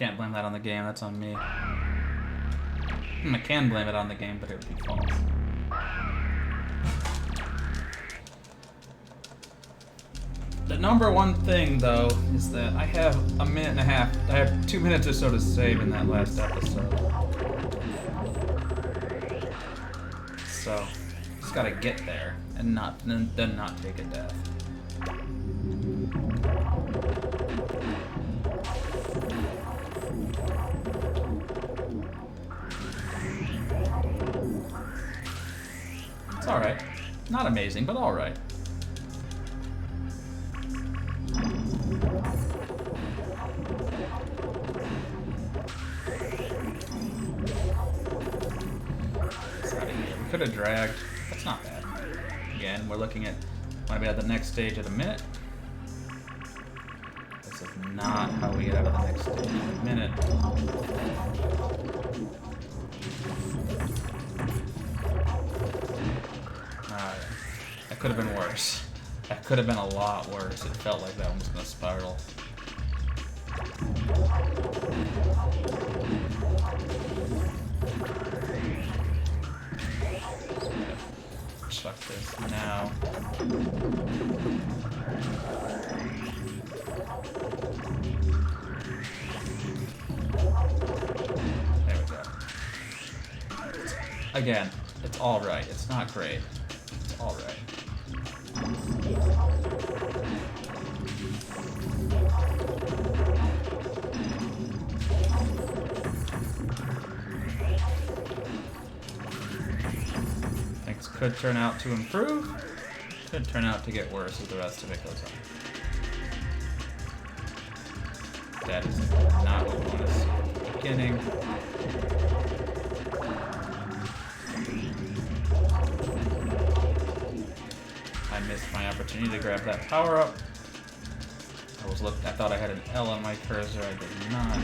Can't blame that on the game, that's on me. I can blame it on the game, but it would be false. The number one thing, though, is that I have a minute and a half. I have 2 minutes or so to save in that last episode. So, just gotta get there and then not take a death. It's alright. Not amazing, but alright. Could have dragged. That's not bad. Again, we're looking at want to be at the next stage at a minute. This is not how we get out of the next stage in a minute. Alright. That could have been worse. That could have been a lot worse. It felt like that one was going to spiral. Chuck this now. There we go. Again, it's alright. It's not great. It's alright. Could turn out to improve, could turn out to get worse as the rest of it goes on. That is not what we want to see at the beginning. I missed my opportunity to grab that power up. I thought I had an L on my cursor, I did not.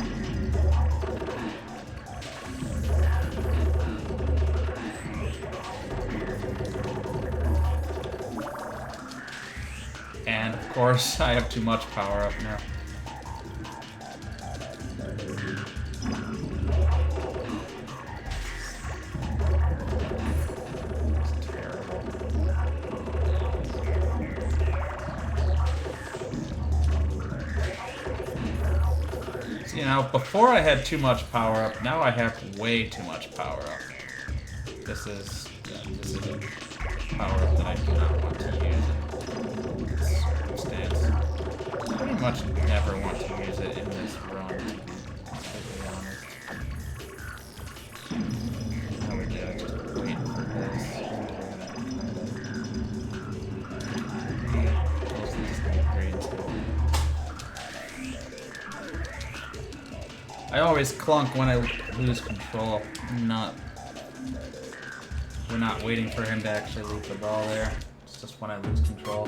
And of course, I have too much power up now. It's terrible. See, now, before I had too much power up, now I have way too much power up. This is a power up that I do not want to use. Pretty much never want to use it in this run, to be completely honest. I would just wait for this. Close these grades. I always clunk when I lose control. We're not waiting for him to actually leave the ball there. It's just when I lose control.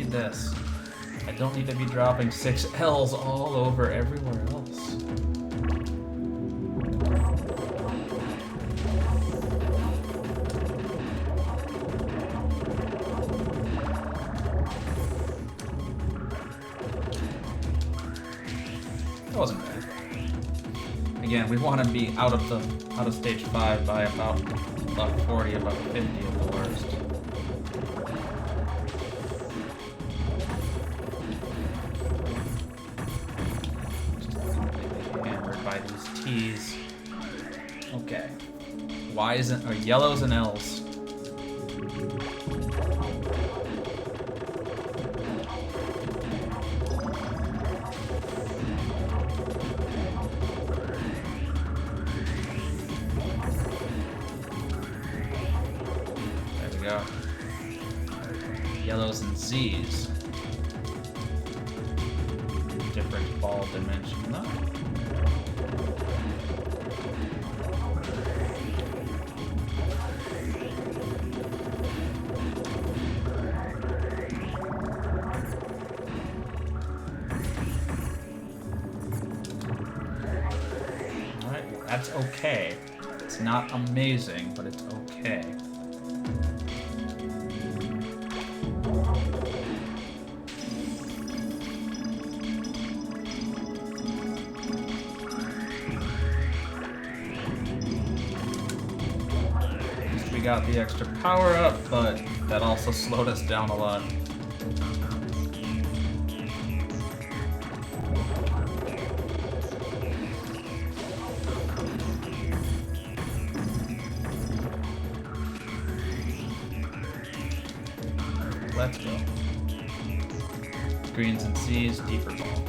This. I don't need to be dropping 6 L's all over everywhere else. That wasn't bad. Again, we want to be out of stage 5 by about 40, about 50 at the worst. T's. Okay. Y's or yellows and L's. There we go. Yellows and Z's. Different ball dimension. No. That's okay. It's not amazing, but it's okay. We got the extra power up, but that also slowed us down a lot. Let's go. Greens and C's, deeper ball.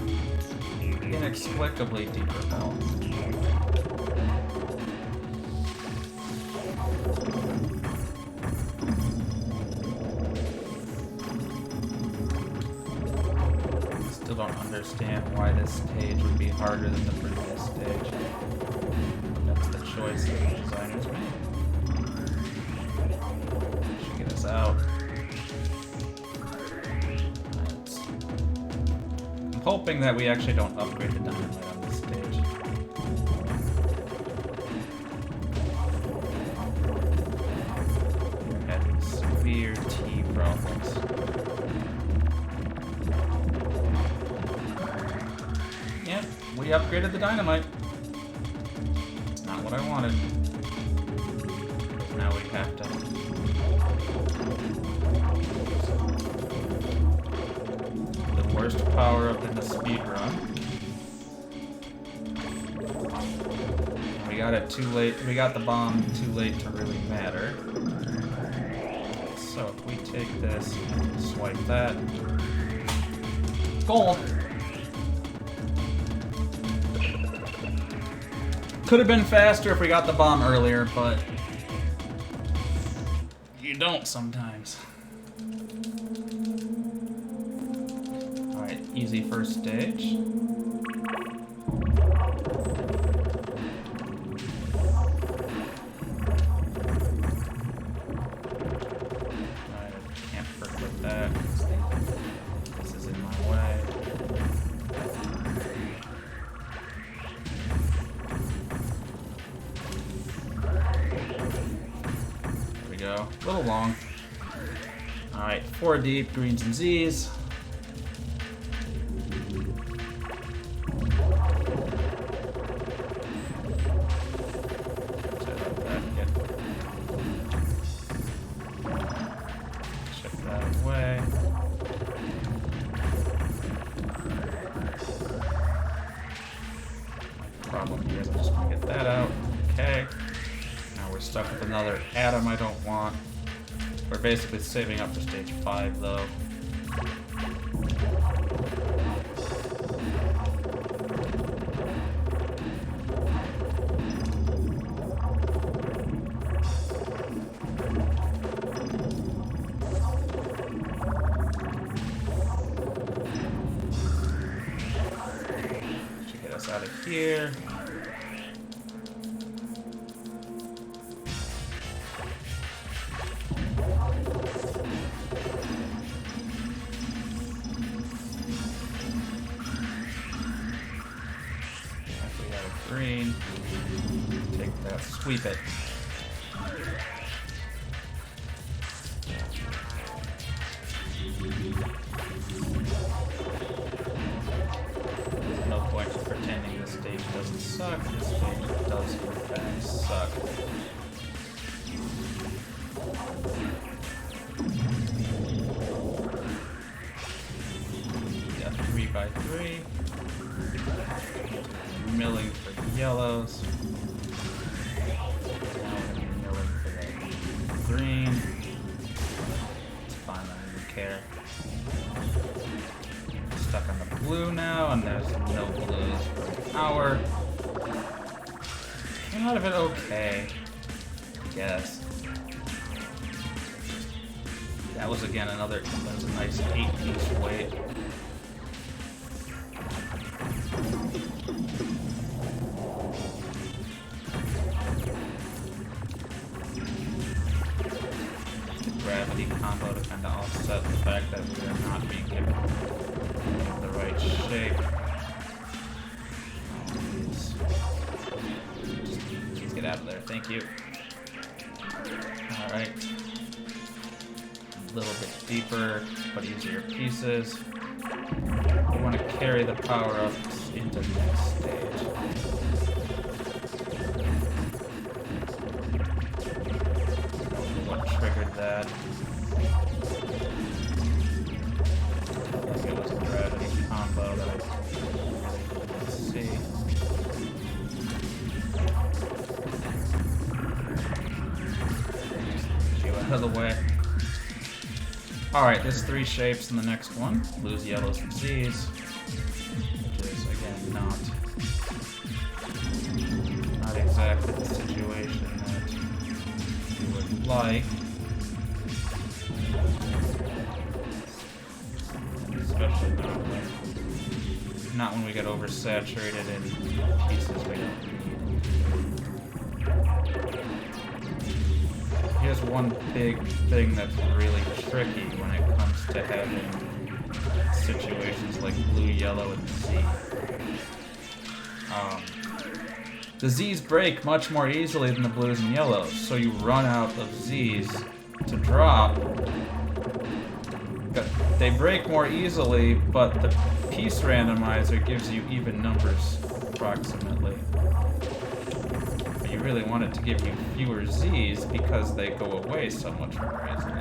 Inexplicably deeper ball. Still don't understand why this stage would be harder than the previous stage. That's the choice that the designers made. Should get us out. Hoping that we actually don't upgrade the dynamite on this stage. We're having severe T problems. Yep, we upgraded the dynamite. It's not what I wanted. Now we have to... Worst power up in the speed run. We got it too late. We got the bomb too late to really matter. So if we take this, swipe that. Gold. Could have been faster if we got the bomb earlier, but you don't sometimes. Easy first stage. I can't forget that. This is in my way. There we go. A little long. Alright, 4 deep, greens and Z's. Problem here is I'm just gonna get that out. Okay. Now we're stuck with another atom I don't want. We're basically saving up for stage 5 though. Should get us out of here. Green. Take that, sweep it. No point in pretending this stage doesn't suck. This stage does in fact suck. Got 3x3. Milling for the yellows. Now we're milling for the green. It's fine, I don't even care. Stuck on the blue now, and there's no blues for an hour. Came out of it okay, I guess. That was again another, that was a nice 8-piece weight. Gravity combo to kind of offset the fact that we are not being given the right shape. Just Thank you. Alright. A little bit deeper, but easier pieces. We want to carry the power-ups into the next stage. What triggered that? I think it was a gravity combo that I didn't see. Just you out of the way. Alright, there's 3 shapes in the next one. Blues, yellows, and Z's. Which is, again, not exactly the situation that you would like. Especially not when we get oversaturated in pieces we don't need. Here's one big thing that's really tricky when it comes to having situations like blue, yellow, and Z. The Z's break much more easily than the blues and yellows, so you run out of Z's to drop. They break more easily, but the piece randomizer gives you even numbers, approximately. But you really want it to give you fewer Z's because they go away so much more easily.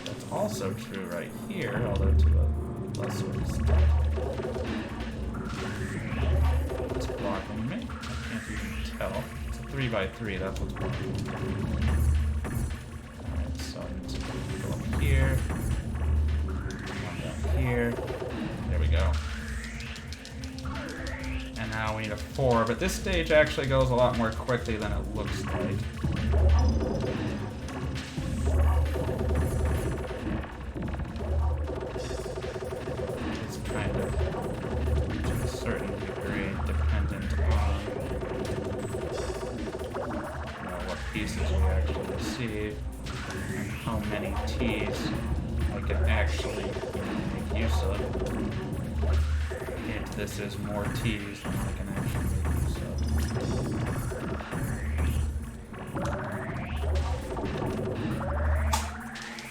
That's also true right here, although to a lesser extent. What's blocking me? I can't even tell. It's a 3x3, that's what's blocking me. Alright, so I'm just gonna go up here. One down here. There we go. And now we need a 4, but this stage actually goes a lot more quickly than it looks like. It's kind of, to a certain degree, dependent on what pieces we actually receive and how many T's I can actually make use of. If this is more T's than I can actually make use of.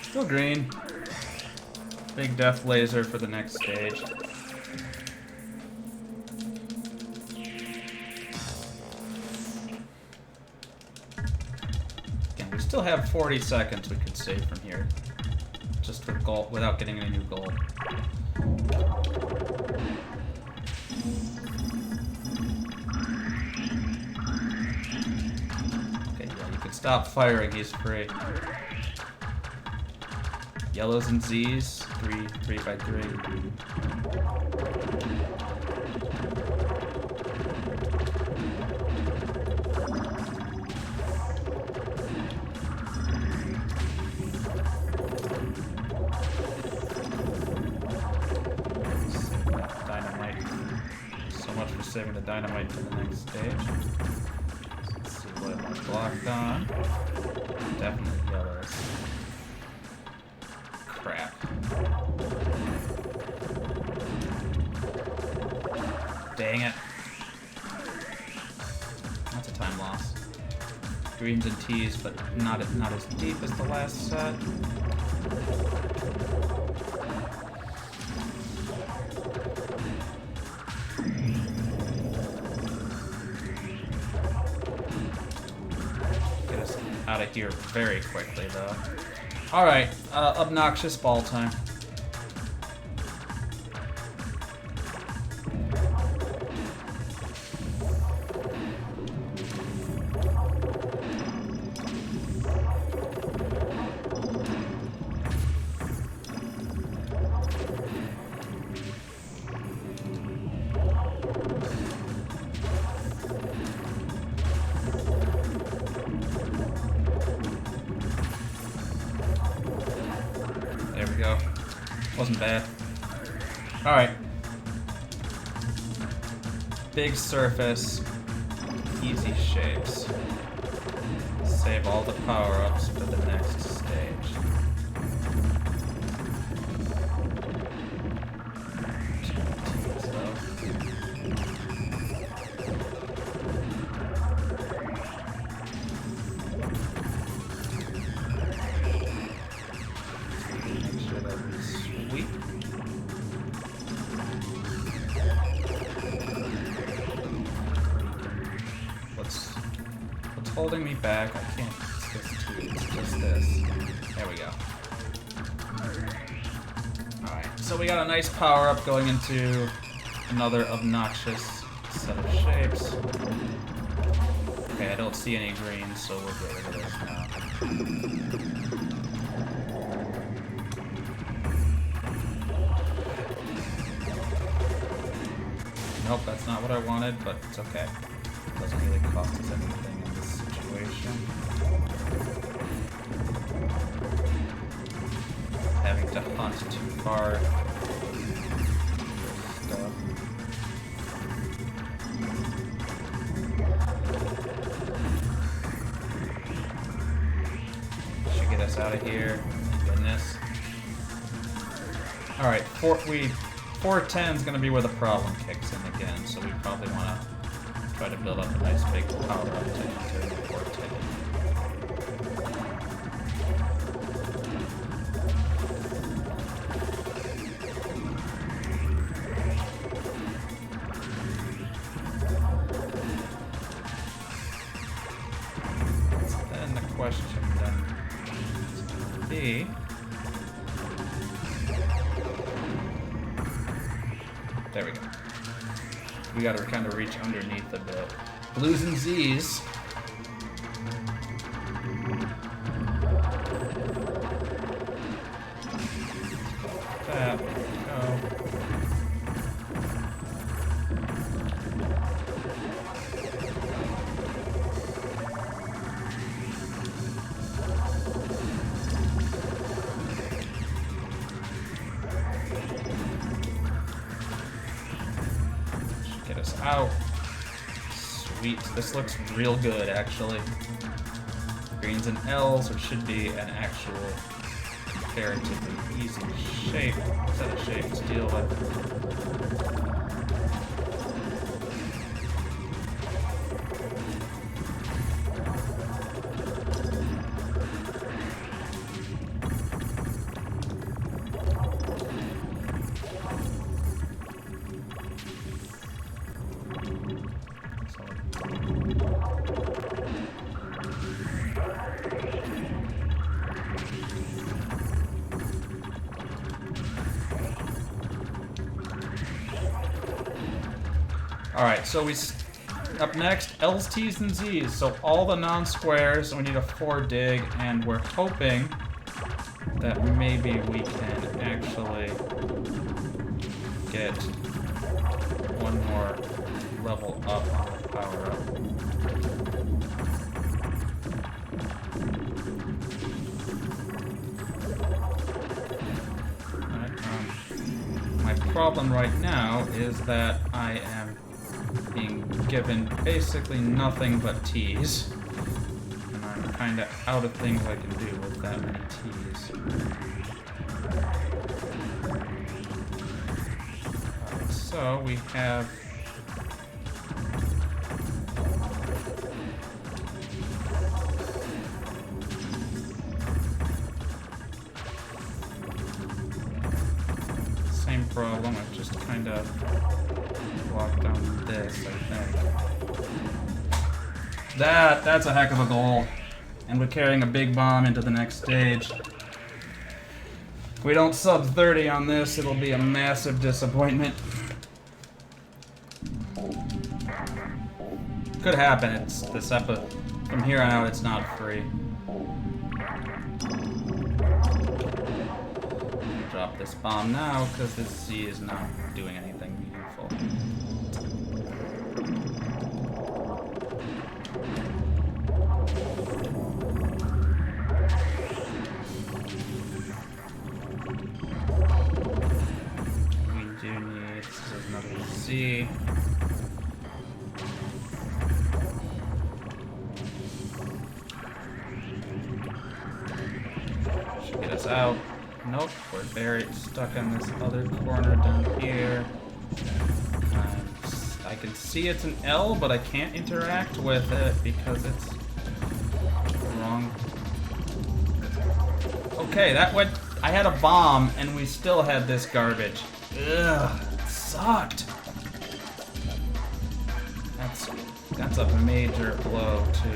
Still green. Big death laser for the next stage. Again, we still have 40 seconds we could save from here. Just with gold, without getting any new gold. Okay, yeah, you can stop firing, he's free. Yellows and Z's, 3x3. Dynamite. So much for saving the dynamite for the next stage. Let's see what am I blocked on. Definitely yellows. Crap. Dang it. That's a time loss. Greens and T's, but not as deep as the last set. Get us out of here very quickly, though. Alright, obnoxious ball time. There we go. Wasn't bad. Alright. Big surface. Easy shapes. Save all the power-ups for the next stage. holding me back. I can't. It's this too. It's just this. There we go. Alright, so we got a nice power up going into another obnoxious set of shapes. Okay, I don't see any green, so we'll get rid of this now. Nope, that's not what I wanted, but it's okay. It doesn't really cost us anything in this situation. Having to hunt too far. Stuff. Should get us out of here. Goodness. Alright, 410 is going to be where the problem kicks in again, so we probably want to try to build up a nice big power up to enter 410. Then the question then is going to be... There we go. We gotta kind of reach underneath a bit. Blues and Z's. That we go. Get us out. Sweet. This looks real good, actually. Greens and L's, or should be an actual comparatively easy set of shapes to deal with. Alright, so up next, L's, T's, and Z's. So all the non-squares, we need a 4 dig, and we're hoping that maybe we can actually get one more level up on the power up. My problem right now is that I am being given basically nothing but T's, and I'm kind of out of things I can do with that many T's. So we have same problem. I've just kind of walked down this, I think. That's a heck of a goal. And we're carrying a big bomb into the next stage. If we don't sub 30 on this, it'll be a massive disappointment. Could happen. It's this episode. From here on out, it's not free. Drop this bomb now because this Z is not doing anything meaningful. We do need, this is another Z. Should get us out. Nope, we're buried, stuck in this other corner down here. I can see it's an L, but I can't interact with it because it's wrong. Okay, that went. I had a bomb, and we still had this garbage. Ugh, it sucked. That's That's a major blow to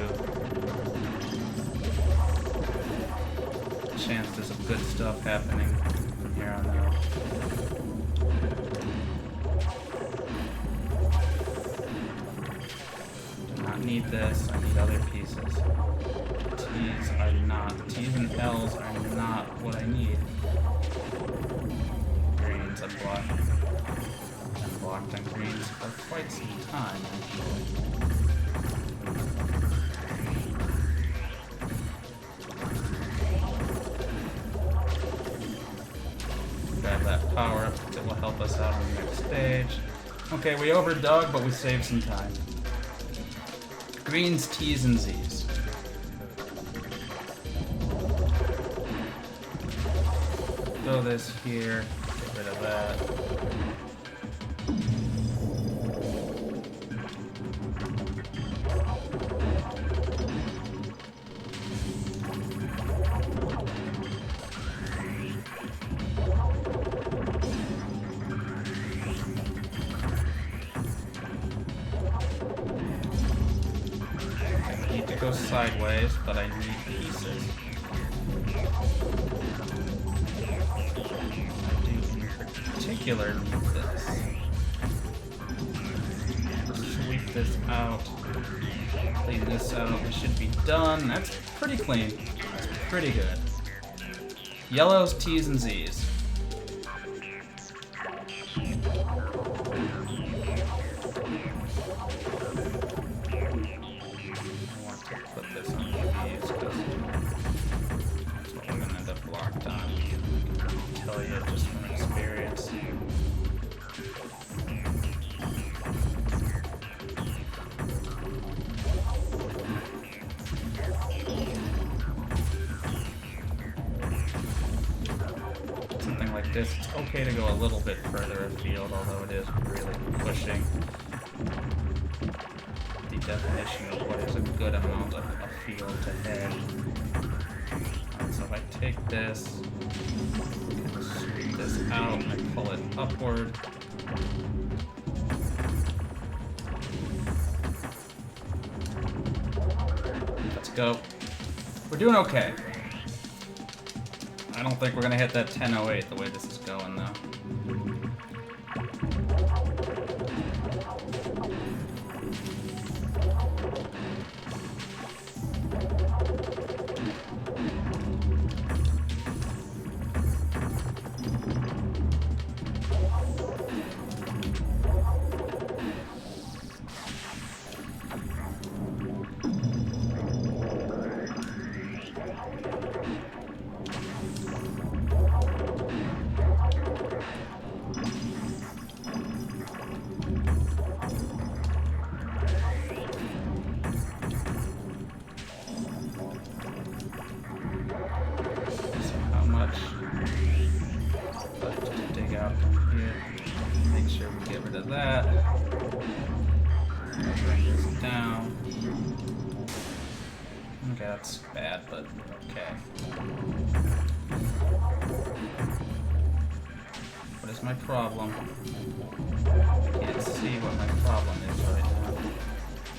chances of good stuff happening from here on out. Do not need this. I need other pieces. T's and L's are not what I need. Greens unblocked. Unblocked on greens for quite some time, actually. Grab that power up that will help us out on the next stage. Okay, we overdug, but we saved some time. Greens, T's, and Z's. Throw this here, get rid of that. I need to go sideways, but I need pieces. Particular need this. Sweep this out. Clean this out. We should be done. That's pretty clean. That's pretty good. Yellows, T's, and Z's. This, it's okay to go a little bit further afield, although it is really pushing the definition of what is a good amount of field to head. Alright, so if I take this, sweep this out, and I pull it upward. Let's go. We're doing okay. I don't think we're gonna hit that 10:08 the way this is going, though. That. Bring this down. Okay, that's bad, but okay. What is my problem? I can't see what my problem is right now.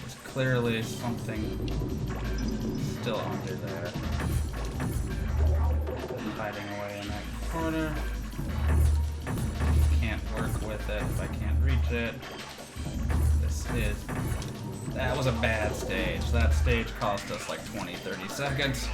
There's clearly something still under there. Hiding away in that corner. Can't work with it if I can't reach it. That was a bad stage. That stage cost us like 20-30 seconds.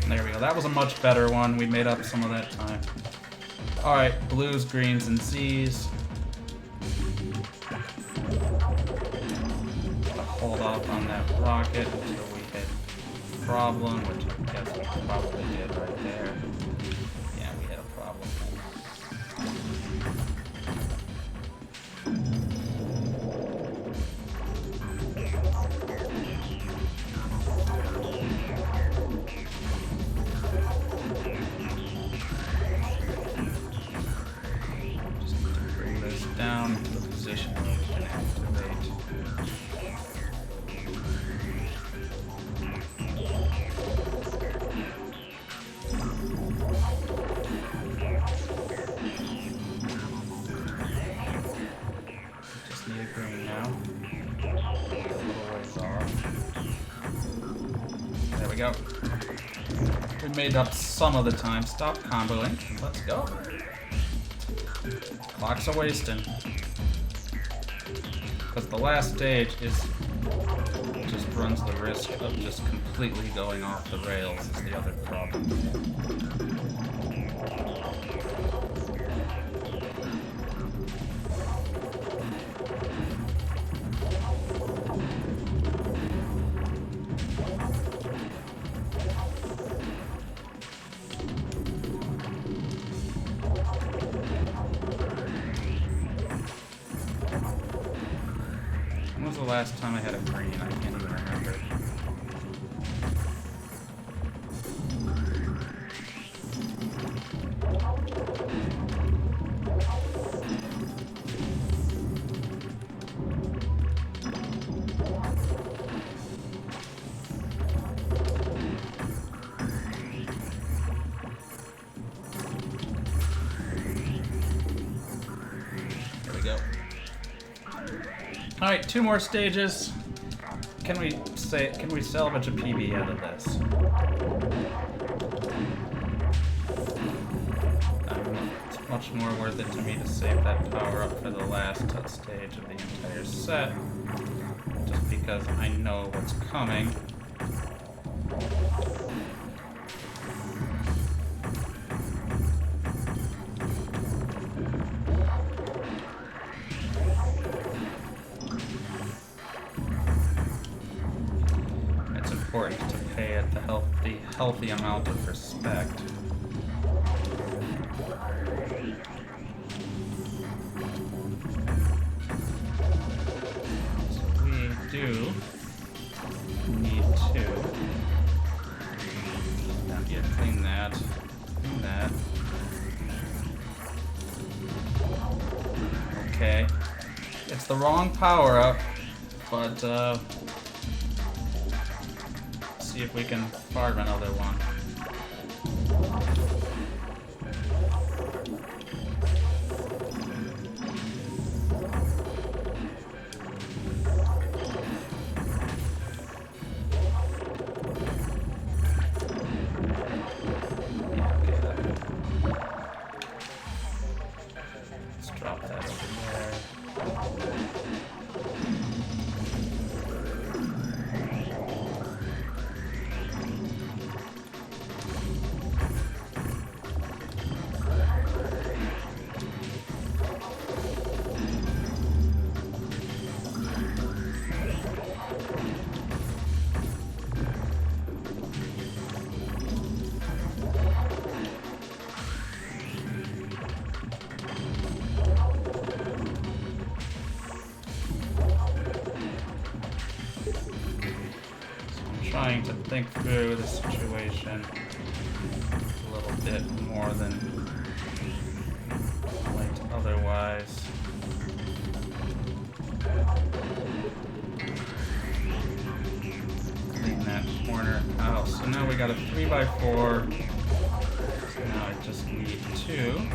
There we go. That was a much better one. We made up some of that time. Alright, blues, greens, and Z's. hold off on that rocket until we hit problem, which I guess we probably did right there. Yeah, we hit a problem. Just need to bring this down to the position where we can activate. Just need a green now. A little ways off. There we go. We made up some of the time. Stop comboing. Let's go. Clocks are wasting. Because the last stage is just runs the risk of just completely going off the rails is the other problem. When was the last time I had a green? I can't even remember. There we go. All right, 2 more stages. Can we salvage a PB out of this? It's much more worth it to me to save that power up for the last stage of the entire set, just because I know what's coming. Important to pay it the healthy amount of respect. So we do need to clean that. Clean that. Okay. It's the wrong power up, but see if we can farm another one. Let's drop that over there. Trying to think through the situation a little bit more than might otherwise. Clean that corner out. So now we got a 3x4. So now I just need 2.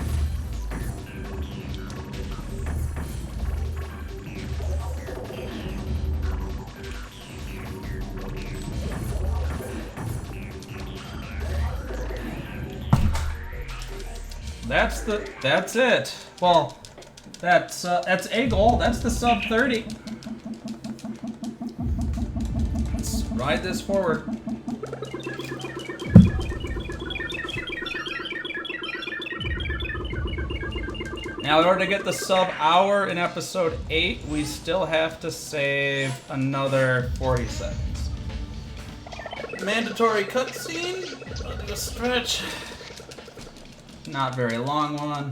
That's it. Well, that's a goal. That's the sub 30. Let's ride this forward. Now, in order to get the sub-hour in episode 8, we still have to save another 40 seconds. Mandatory cutscene. I'll do a stretch. Not very long one.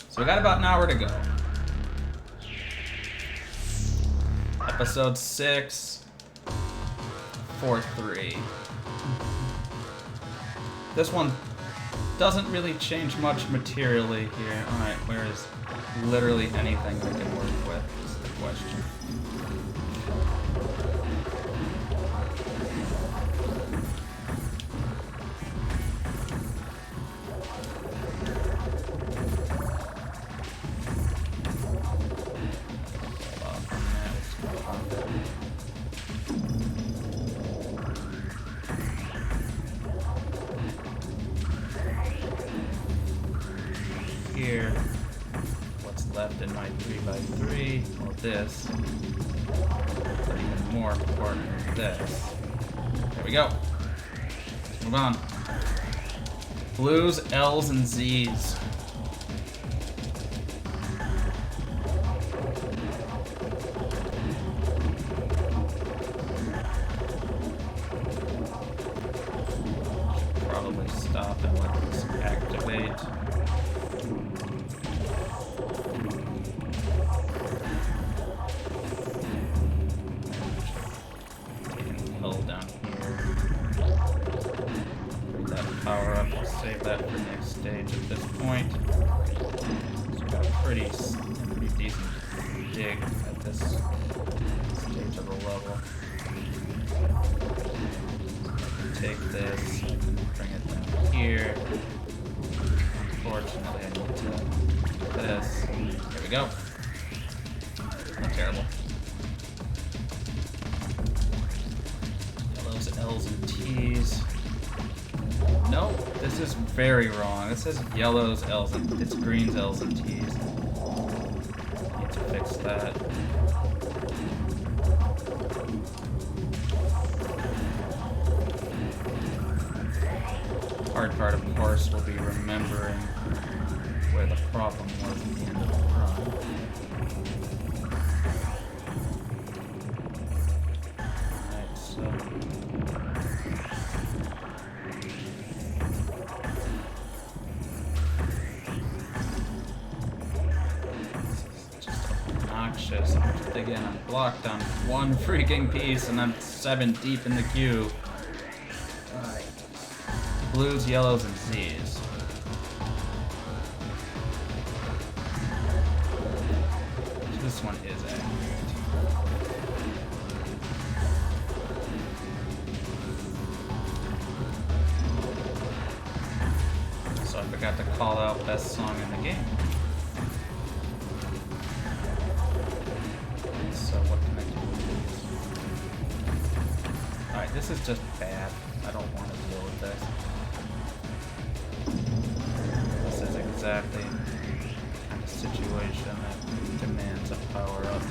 So we got about an hour to go. Episode 6, 4-3. This one doesn't really change much materially here. Alright, where is literally anything we can work with is the question. Here, what's left in my 3x3? Well, this, but even more important than this. There we go. Let's move on. Blues, L's, and Z's. Should probably stop and let this activate. Power up, we'll save that for next stage at this point. So we've got a pretty decent dig at this stage of the level. Take this, bring it down here. Unfortunately, I need to do this. There we go. Not terrible. Yellows, L's, and T's. No, this is very wrong. It says yellows, L's, and it's greens, L's, and T's. Need to fix that. Hard part, of course, will be remembering where the problem was at the end of the run. Alright, so... Again, I'm blocked on one freaking piece and I'm 7 deep in the queue. Alright. Blues, yellows, and Z's. This one is accurate. So I forgot to call out best song in the game. This is just bad. I don't want to deal with this. This is exactly the kind of situation that demands a power-up.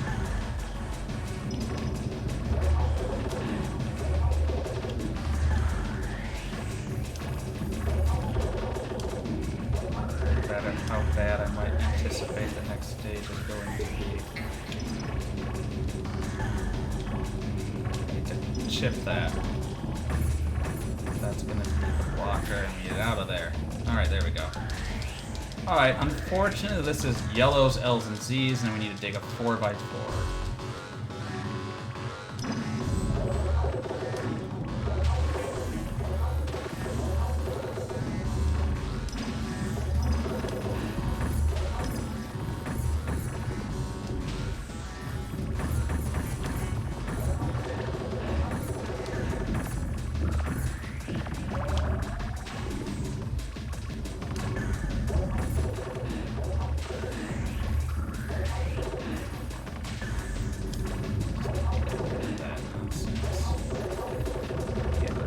How bad I might anticipate the next stage is going to be. Chip that. That's gonna be the blocker and get out of there. Alright, there we go. Alright, unfortunately this is yellows, L's, and Z's, and we need to dig a 4x4.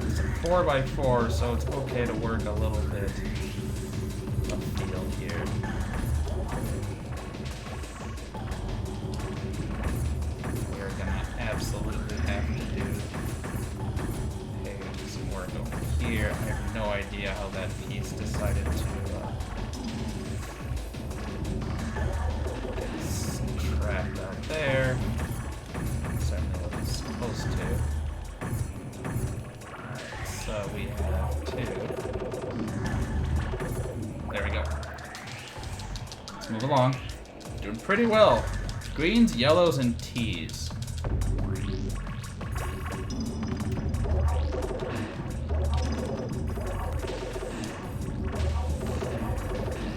It's a 4x4, so it's okay to work a little bit of field here. We're gonna absolutely have to do some work over here. have no idea how that piece decided to get trapped out there. Certainly wasn't supposed to. Alright, so we have 2. There we go. Let's move along. Doing pretty well. Greens, yellows, and T's.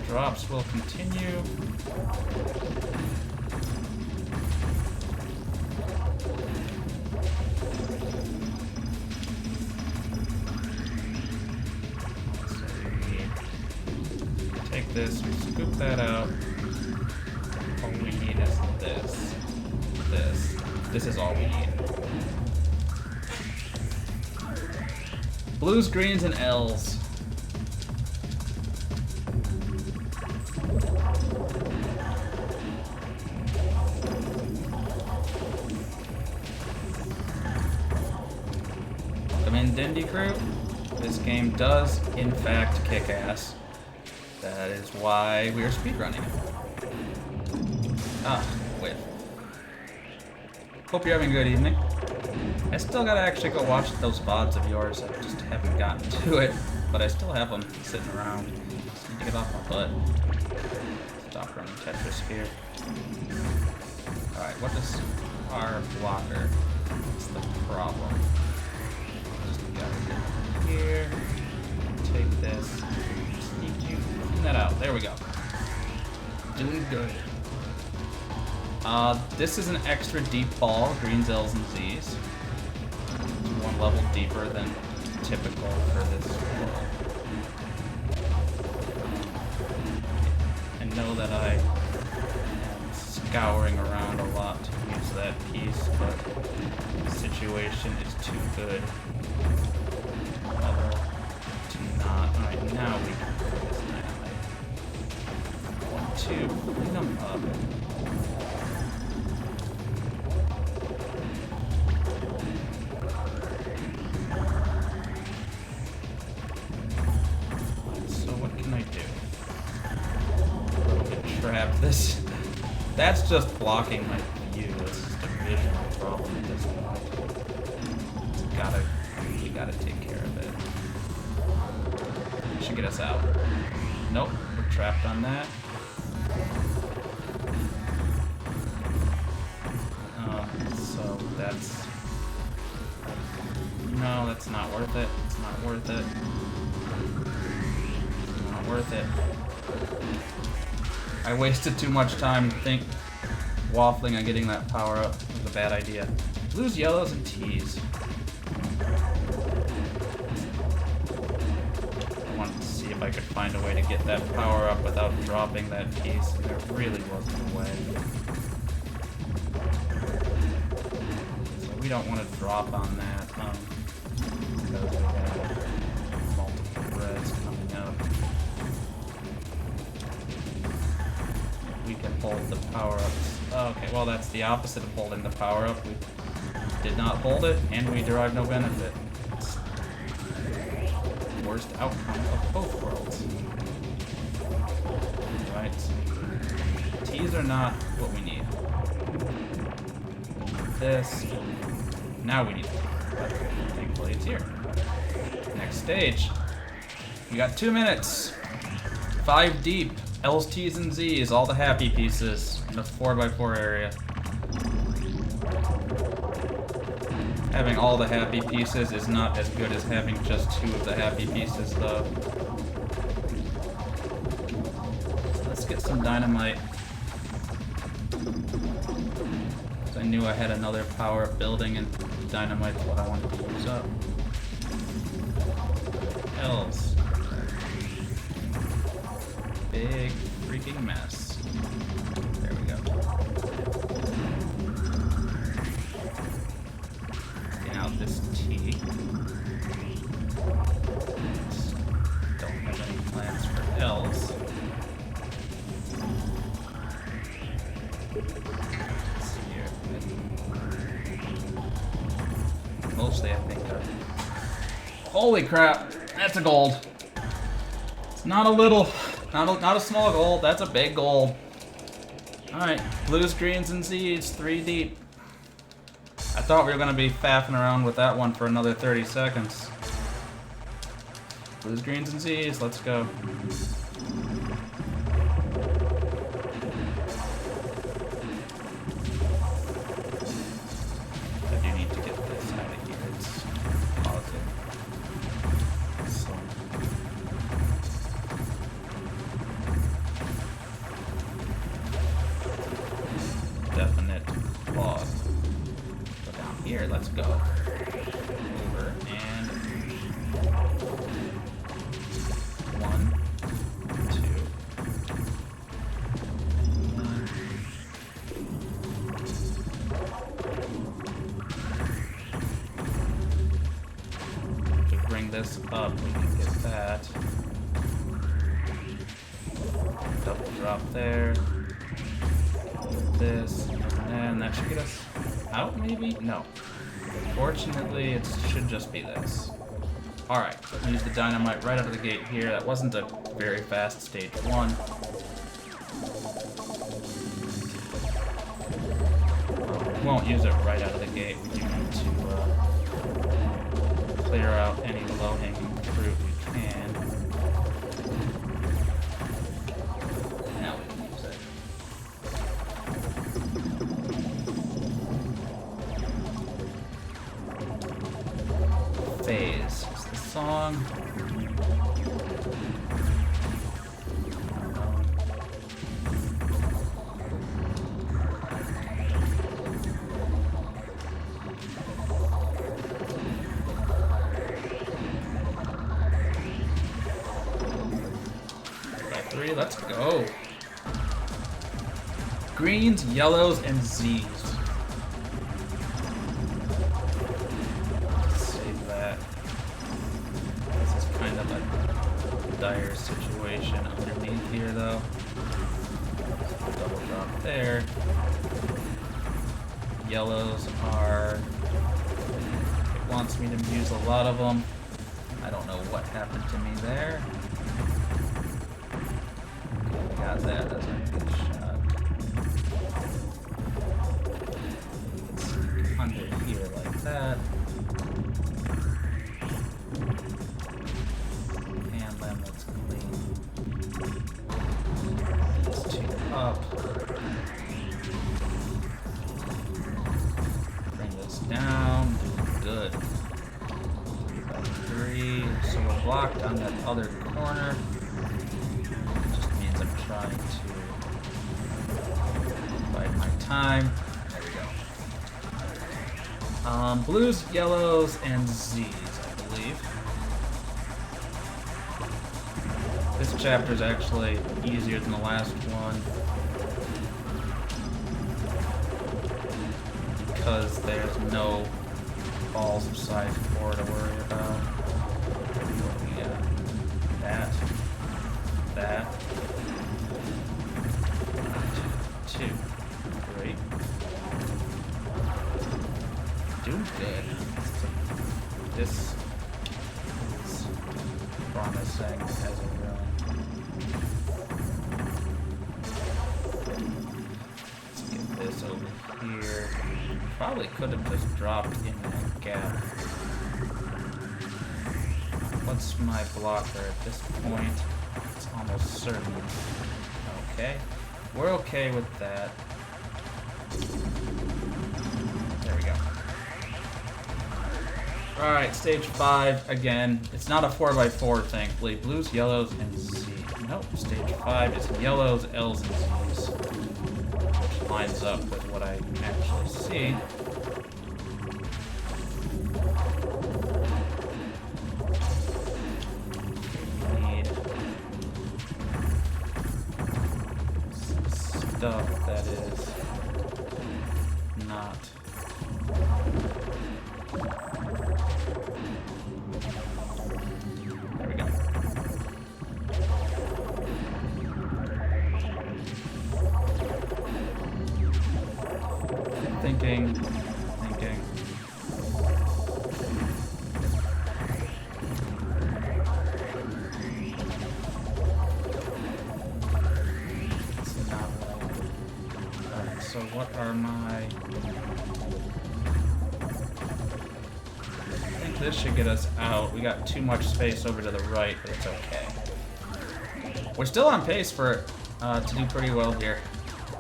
Drops will continue. So we take this, we scoop that out. All we need is this. This is all we need. Blues, greens, and L's. Come in, Dindy Crew. This game does, in fact, kick ass. That is why we are speedrunning. Wait. Hope you're having a good evening. I still gotta actually go watch those VODs of yours. I just haven't gotten to it, but I still have them sitting around. Just need to get off my butt. Stop running Tetrisphere. Alright, what is our blocker? What's the problem? Just gotta get here. Take this. Just need to clean that out. There we go. Doing good. This is an extra deep ball, greens, L's, and Z's. It's 1 level deeper than typical for this world. And know that I am scouring around a lot to use that piece, but the situation is too good to not. Alright, now we can put this dynamite. 1, 2, clean them up. This, that's just blocking my view. It's just a visual problem at this point. We gotta take care of it. Should get us out. Nope, we're trapped on that. So that's... No, that's not worth it. It's not worth it. It's not worth it. I wasted too much time waffling on getting that power up. It was a bad idea. Blues, yellows, and T's. I wanted to see if I could find a way to get that power up without dropping that piece. There really wasn't a way. So we don't want to drop on that because we have multiple reds coming up. We can hold the power-ups. Okay, well that's the opposite of holding the power-up. We did not hold it, and we derive no benefit. It's the worst outcome of both worlds. Right. T's are not what we need. This. Now we need it. But thankfully it's here. Next stage. We got 2 minutes. 5 deep. L's, T's, and Z's, all the happy pieces in a 4x4 area. Having all the happy pieces is not as good as having just 2 of the happy pieces, though. So let's get some dynamite. I knew I had another power-up building, and dynamite's what I wanted to use up. L's. Big freaking mess. There we go. Getting out this T. Don't have any plans for L's. Let's see here. Mostly I think holy crap! I That's a gold. It's not a little, not a small gold. That's a big gold. All right, blues, greens, and Z's, 3 deep. I thought we were gonna be faffing around with that one for another 30 seconds. Blues, greens, and Z's, let's go. I do need to get this out of here. It's causing some definite clog. Go down here, let's go. Over and 1, 2. To bring this up, we can get that. Double drop there. This, and that should get us out, maybe? No. Fortunately, it should just be this. Alright, use the dynamite right out of the gate here. That wasn't a very fast stage 1. We won't use it right out of the gate. We do need to clear out any low-hanging fruit we can. Now we can use it. Phase is the song. By 3, let's go. Greens, yellows, and Z's. Save that. This is kind of a dire situation underneath here, though. Double drop there. Yellows are... It wants me to use a lot of them. I don't know what happened to me there. Got that as a good shot. It's under here like that. And then let's clean these 2 up. Bring this down. Good. About 3. So we're blocked on that other corner. I'm trying to bide my time. There we go. Blues, yellows, and Z's, I believe. This chapter is actually easier than the last one because there's no balls of size 4 to worry about. Yeah, that. 2. Great. Doing good. This is promising as a run. Let's get this over here. Probably could have just dropped in that gap. What's my blocker at this point? It's almost certain. Okay. We're okay with that. There we go. Alright, stage 5 again. It's not a 4x4, thankfully. Blues, yellows, and Z. Nope, stage 5 is yellows, L's, and Z's. Which lines up with what I actually see. Stuff that is not there we go. Thinking. what are my... I think this should get us out. We got too much space over to the right, but it's okay. We're still on pace for to do pretty well here.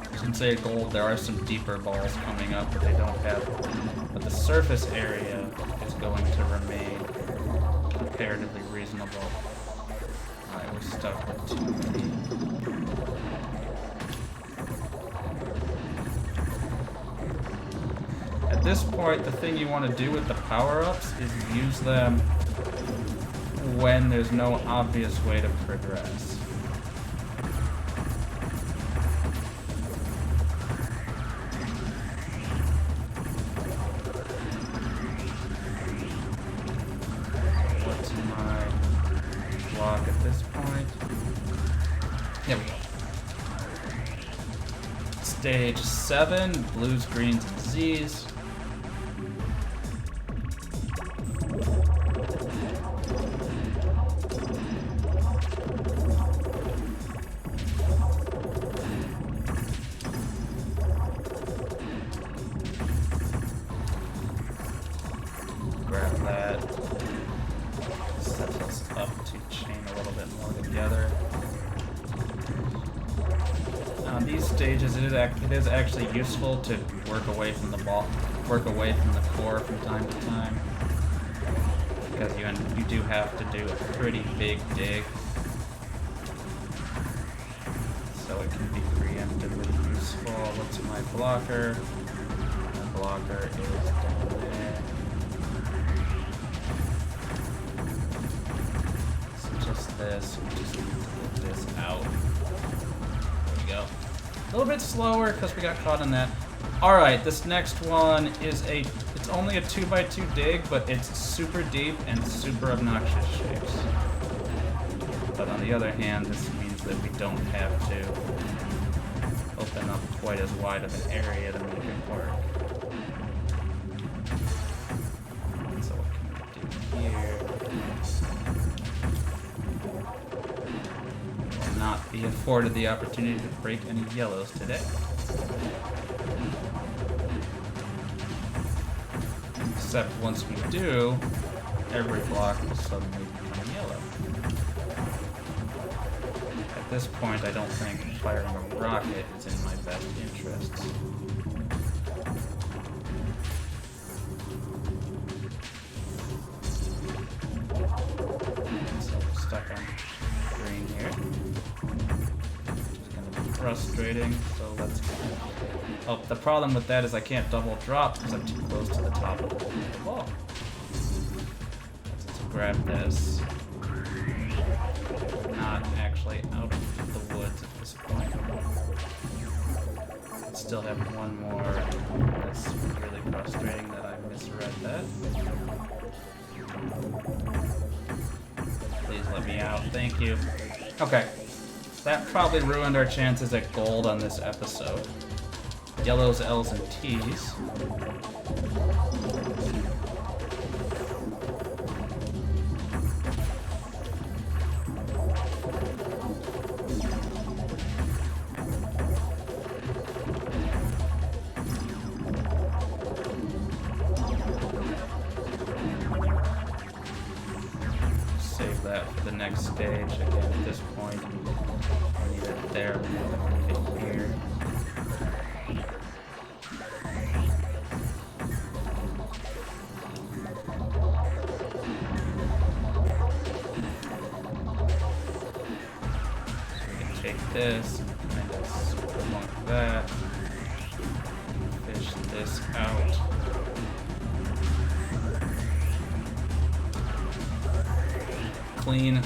I shouldn't say gold. There are some deeper balls coming up, but they don't have... But the surface area is going to remain comparatively reasonable. Alright, we're stuck with 2D. At this point, the thing you want to do with the power-ups is use them when there's no obvious way to progress. What's my block at this point? There we go. Stage 7, blues, greens, and Z's. Grab that. Set us up to chain a little bit more together. On these stages, it is actually useful to work away from the ball, work away from the core from time to time, because you do have to do a pretty big dig, so it can be preemptively useful. What's my blocker? My blocker is down there. So just this, we just need to get this out. Go. A little bit slower because we got caught in that. Alright, this next one is it's only a 2x2 dig, but it's super deep and super obnoxious shapes. But on the other hand, this means that we don't have to open up quite as wide of an area to make it work. So what can we do here? Not be afforded the opportunity to break any yellows today. Except once we do, every block will suddenly become yellow. At this point, I don't think firing a rocket is in my best interests. So we're stuck on green here. Frustrating, so let's go. Oh, the problem with that is I can't double drop because I'm too close to the top of the ball. Let's grab this. Not actually out of the woods at this point. Still have one more. That's really frustrating that I misread that. Please let me out. Thank you. Okay. That probably ruined our chances at gold on this episode. Yellows, L's, and T's. Save that for the next stage. Again, at this point, we need it there, we need it here. So we can take this and kind of spelunk that. Fish this out. Clean.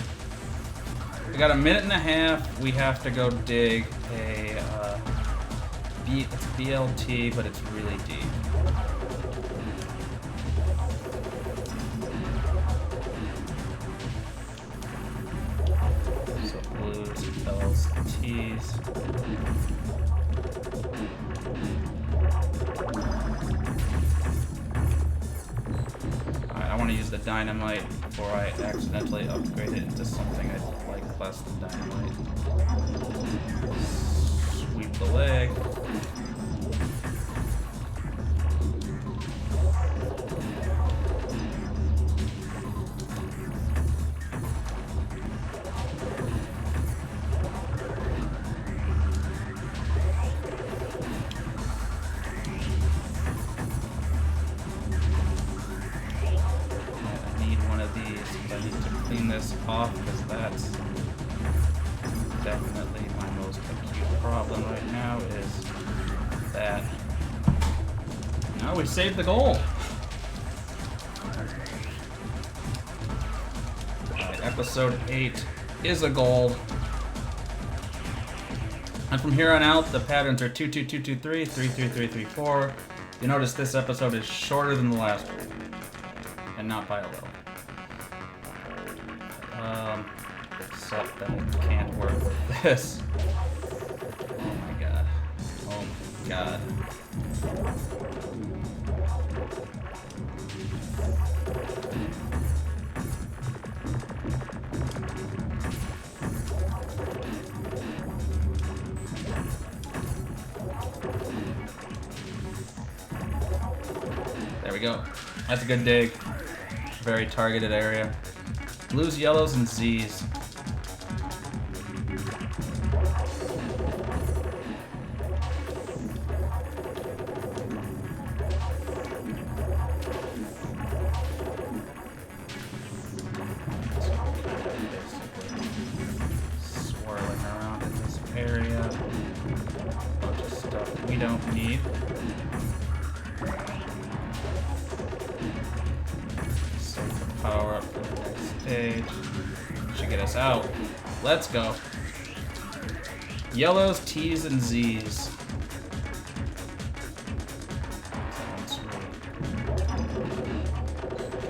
We got a minute and a half. We have to go dig a it's BLT, but it's really deep. So blues, L's, T's. Alright, I want to use the dynamite before I accidentally upgrade it into something I like less than dynamite. Sweep the leg. that's definitely my most acute problem right now is that. Now we saved the goal. Alright, episode 8 is a goal. And from here on out, the patterns are 2-2-2-2-3, 3-3-3-3-4. You notice this episode is shorter than the last one. And not by a little. Except that it can't work with this. Oh my god. Oh my god. There we go. That's a good dig. Very targeted area. Blues, yellows, and Z's. Swirling around in this area. Bunch of stuff we don't need. Save the power up for the next stage. Should get us out. Let's go. Yellows, T's, and Z's.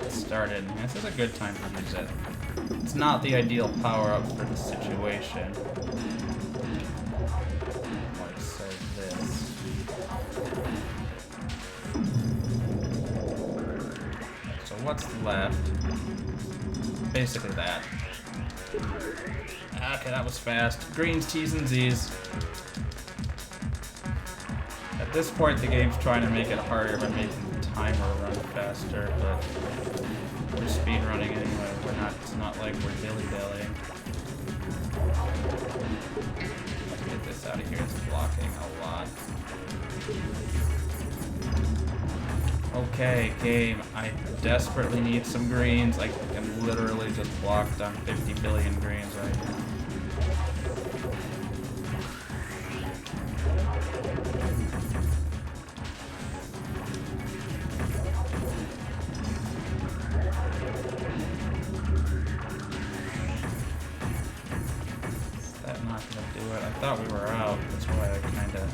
Started. This is a good time to use it. It's not the ideal power up for the situation. Like say this. So what's left? Basically that. Okay, that was fast. Greens, T's, and Z's. At this point, the game's trying to make it harder by making the timer run faster, but we're speed running anyway. It's not like we're dilly-dallying. Let's get this out of here. It's blocking a lot. Okay, game. I desperately need some greens. I am literally just blocked on 50 billion greens right now. Is that not gonna do it? I thought we were out. That's why I kinda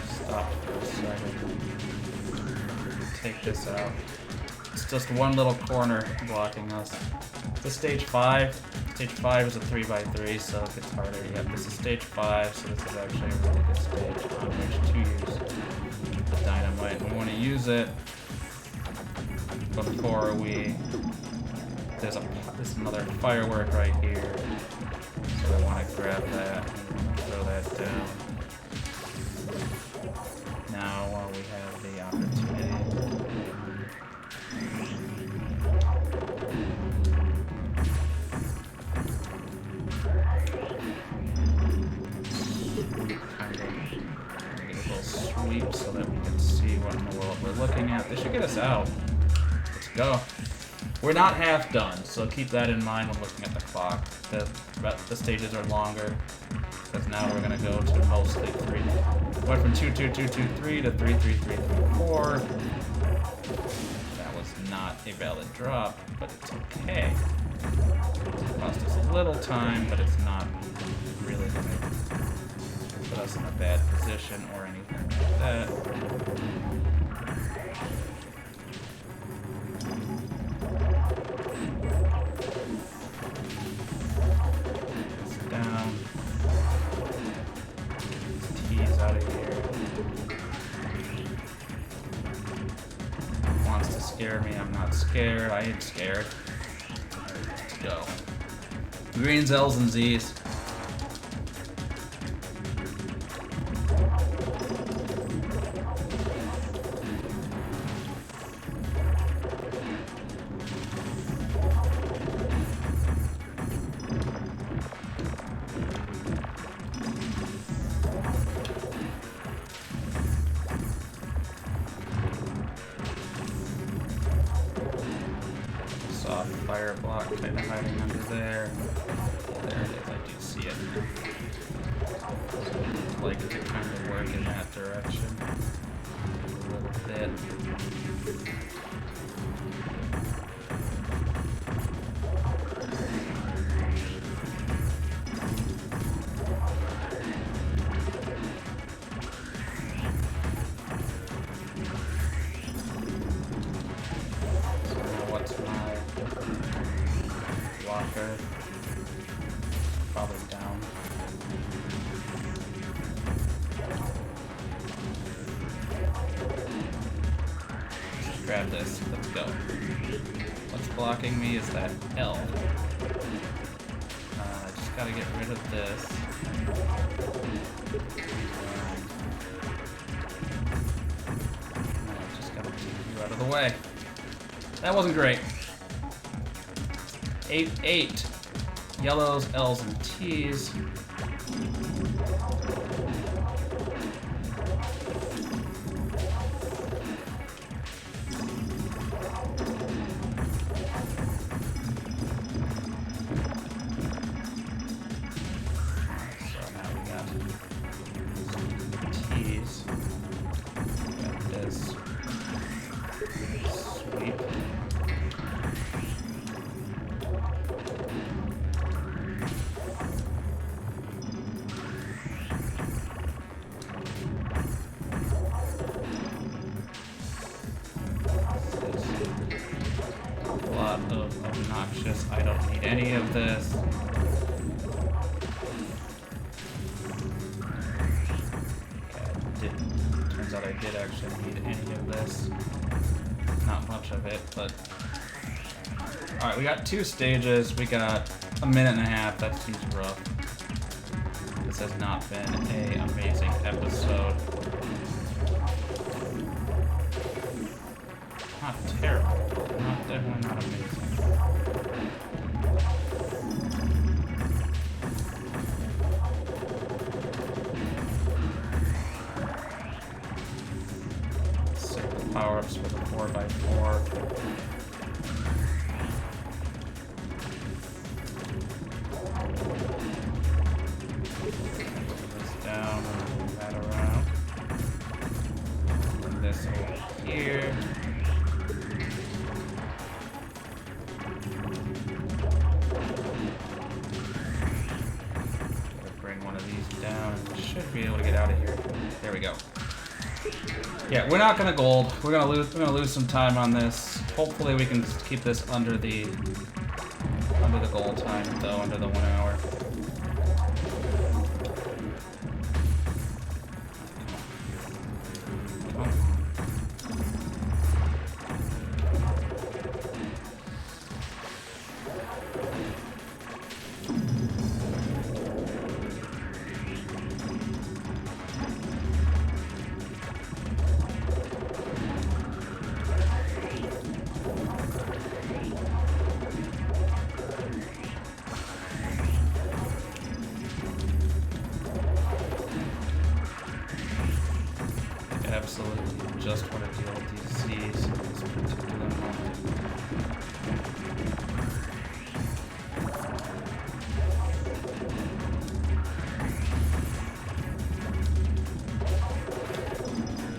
stopped for a second. Take this out. It's just one little corner blocking us. This is stage 5. Stage 5 is a 3x3, so it gets harder. Yep, this is stage 5, so this is actually a really good stage on which to use the dynamite. We want to use it before we... There's another firework right here, so I want to grab that and throw that down. Now, while we have the opportunity. Kind of get a little sweep so that we can see what in the world we're looking at. They should get us out. Let's go. We're not half done, so keep that in mind when looking at the clock. The stages are longer, because now we're going to go to mostly 3. Went from 2-2-2-2-3 to 3-3-3-3-4. That was not a valid drop, but it's okay. It cost us a little time, but it's not really going to put us in a bad position or anything like that. Down. T's out of here. Wants to scare me. I'm not scared. I ain't scared. Let's go. Greens, L's, and Z's. Soft fire block kind of hiding under there. like it to kind of work in that direction a little bit. So now what's my blocker? Probably down. Grab this. Let's go. What's blocking me is that L. I just gotta get rid of this. And I just gotta take you out of the way. That wasn't great. 8-8. Yellows, L's, and T's. Obnoxious. I don't need any of this. Okay, turns out I did actually need any of this. Not much of it, but... Alright, we got 2 stages. We got a minute and a half. That seems rough. This has not been an amazing episode. Not terrible. Definitely not amazing. Save the power-ups with a 4x4. Move this down and move that around. Bring this over here. Should be able to get out of here. There we go. Yeah, we're not gonna gold. We're gonna lose some time on this. Hopefully we can keep this under the goal time though, under the 1 hour. Come on. Absolutely just want to deal with these Z's at this particular moment.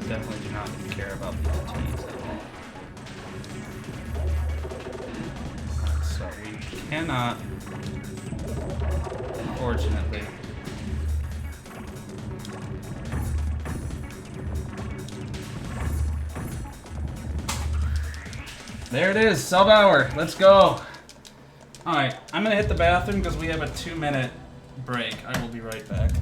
Definitely do not care about these T's at all. So we cannot, unfortunately, there it is, sub-hour. Let's go. Alright, I'm gonna hit the bathroom because we have a 2-minute break. I will be right back.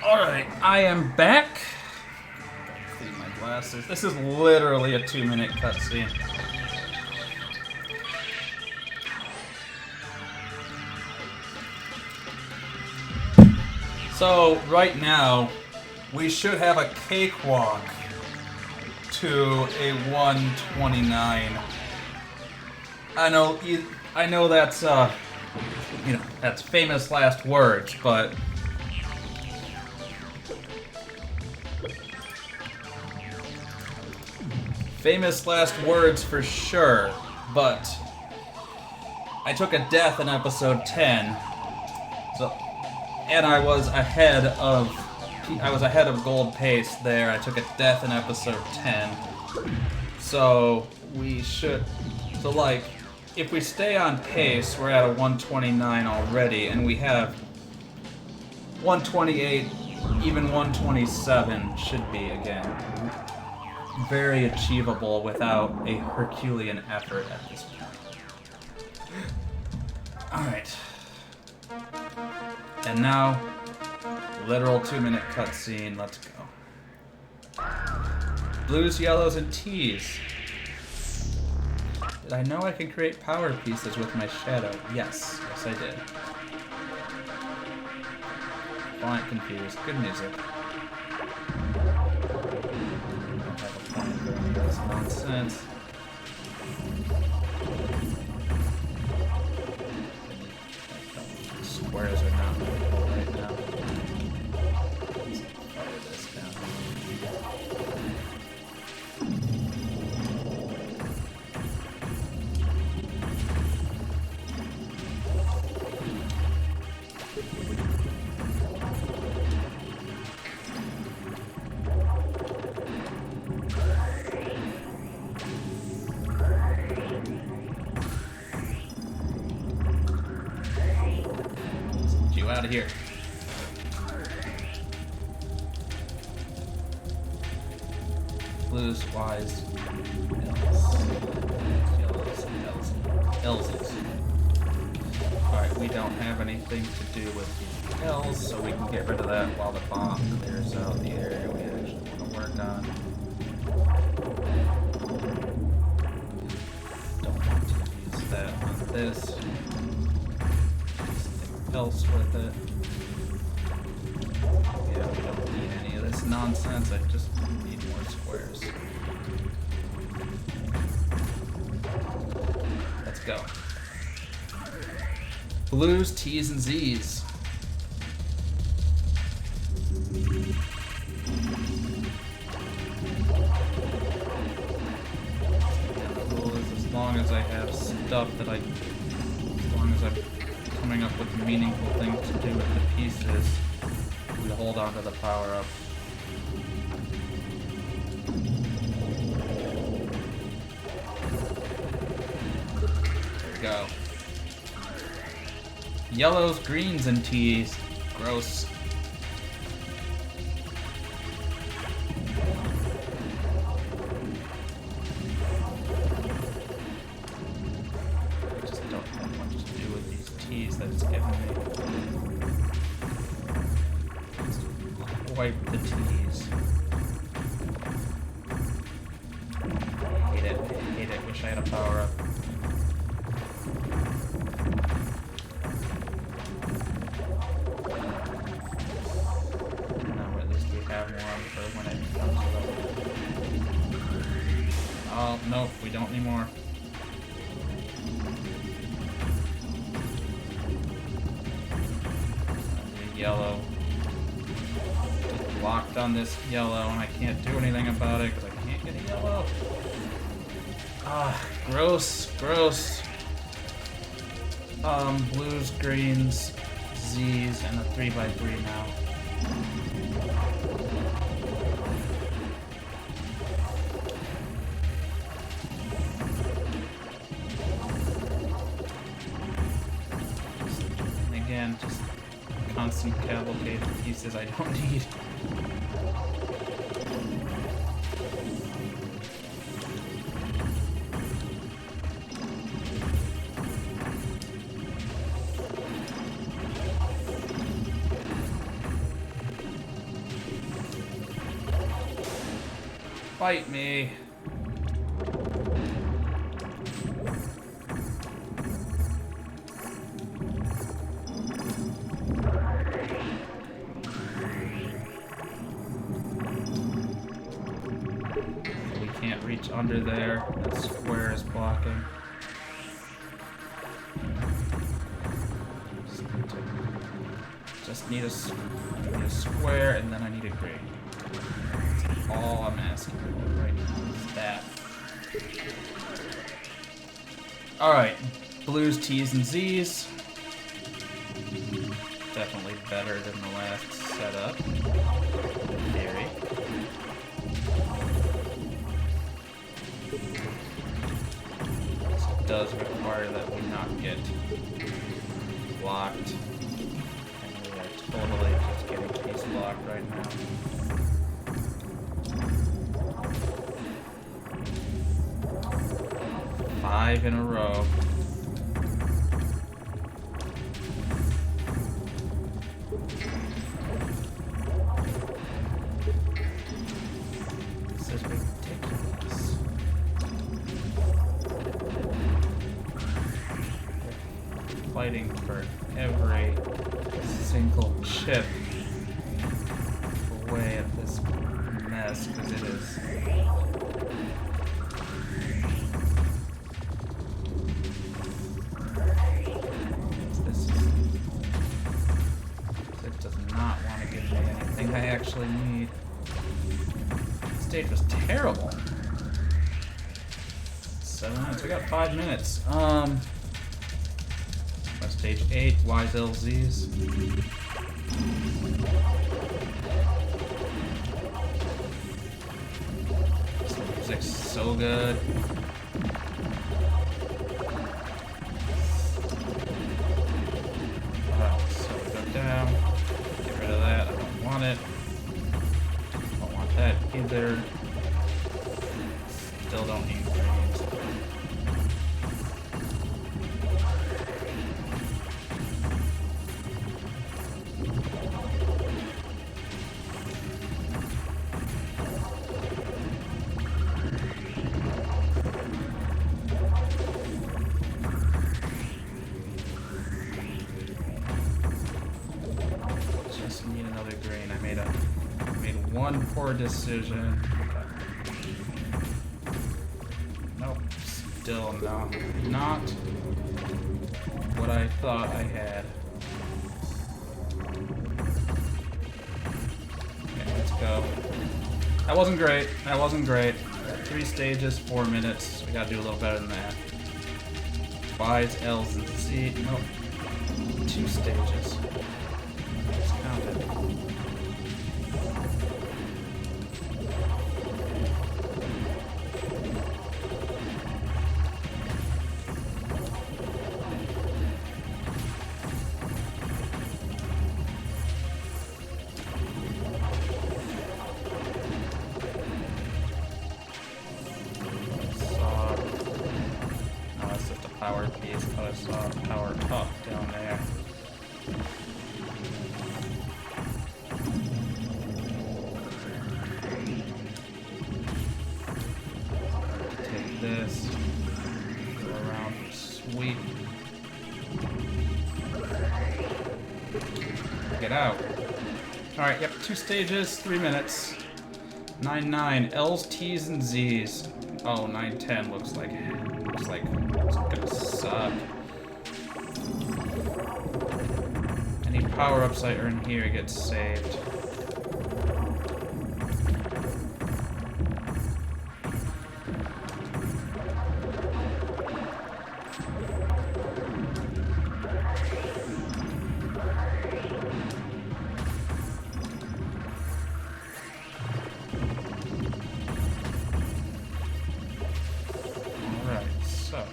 Alright, I am back. glasses. This is literally a 2-minute cutscene. So, right now, we should have a cakewalk to a 129. I know that's, that's famous last words, but... Famous last words for sure, but... I took a death in episode 10, and I was ahead of gold pace there. I took a death in episode 10. So if we stay on pace, we're at a 129 already, and we have 128, even 127 should be, again, very achievable without a Herculean effort at this point. Alright. And now, literal 2-minute cutscene. Let's go. Blues, yellows, and T's. Did I know I can create power pieces with my shadow? Yes. Yes, I did. Font confused. Good music. Don't have a point for any of this nonsense. Squares are not movable right now. Let's fire this down. Out of here. Blues, Y's, yellows, L's. Alright, we don't have anything to do with the L's, so we can get rid of that while the bomb clears out the area we actually want to work on. Don't want to use that on this. Else with it. Yeah, we don't need any of this nonsense. I just need more squares. Let's go. Blues, T's, and Z's. And the rule is as long as I have stuff that as long as I'm coming up with meaningful things to do with the pieces, we hold on to the power-up. There we go. Yellows, greens, and T's. Gross. That's giving me. Let's wipe the T's. Hate it. Wish I had a power up. No, at least we have one for when it comes to the. Oh, nope, we don't anymore. Yellow. Just locked on this yellow, and I can't do anything about it because I can't get a yellow. Ah, gross. Blues, greens, Z's, and a 3x3 now. Again, just constant cavalcade of pieces I don't need. Fight me. We can't reach under there. That square is blocking. Just need a square, and then I need a green. That's all I'm asking for right now is that. Alright, blues, T's, and Z's. Definitely better than the last setup, in theory. This does require that we not get blocked. And we are totally just getting case blocked right now. 5 in a row. This is ridiculous. They're fighting for every single chip away at this mess, because it is. I actually need. This stage was terrible. 7 minutes. We got 5 minutes. Stage 8. Y's, L's, Z's. This music's so good. So we go down. Get rid of that. I don't want it. Don't want that either. Still don't need greens. Just need another green. I made one poor decision. Nope, still no. Not what I thought I had. Okay, let's go. That wasn't great. That wasn't great. 3 stages, 4 minutes. We gotta do a little better than that. Y's, L's, and Z. Nope. 2 stages. Let's count it. Power piece, but I saw power up down there. Take this, go around, sweep. Get out. Alright, yep, 2 stages, 3 minutes. 9-9, L's, T's, and Z's. Oh, 9-10 looks like it's gonna suck. Any power-ups I earn here get saved. Alright, so.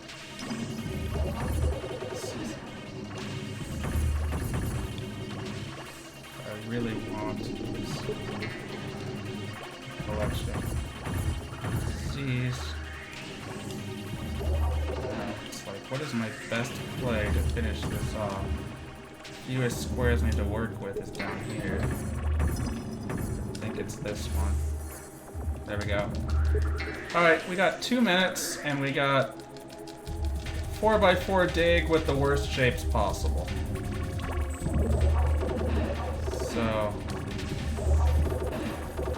I really want this collection. Z's. It's like, what is my best play to finish this off? Fewest squares I need to work with is down here. I think it's this one. There we go. Alright, we got 2 minutes, and we got 4x4 dig with the worst shapes possible. So,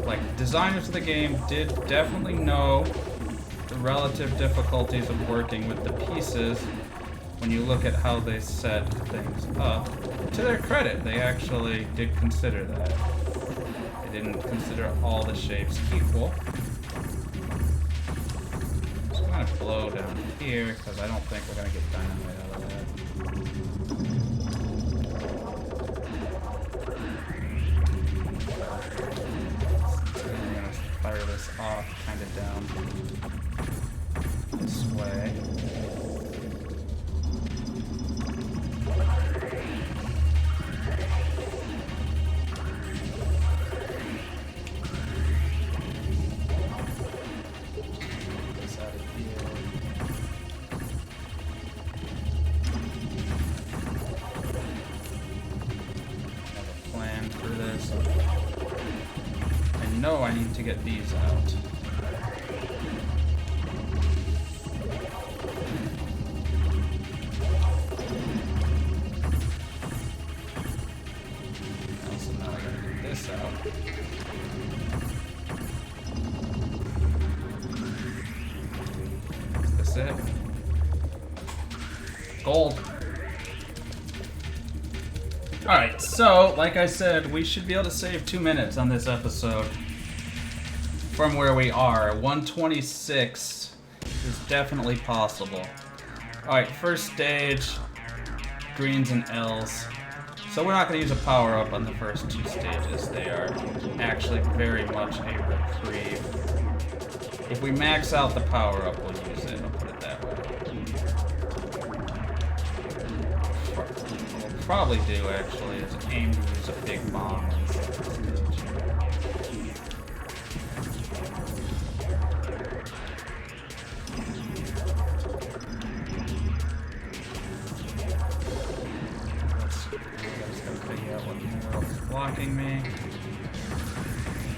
like, designers of the game did definitely know the relative difficulties of working with the pieces when you look at how they set things up. To their credit, they actually did consider that. They didn't consider all the shapes equal. So I'm gonna blow down here, because I don't think we're gonna get dynamite out of that. So I'm gonna fire this off kind of down this way. No, I need to get these out. Also, now I gotta get this out. Is this it? Gold. Alright, so, like I said, we should be able to save 2 minutes on this episode. From where we are, 126 is definitely possible. Alright, first stage, greens and L's. So we're not going to use a power-up on the first 2 stages. They are actually very much a reprieve. If we max out the power-up, we'll use it. I'll put it that way. What we'll probably do, actually, is aim to use a big bomb on the second stage. Blocking me.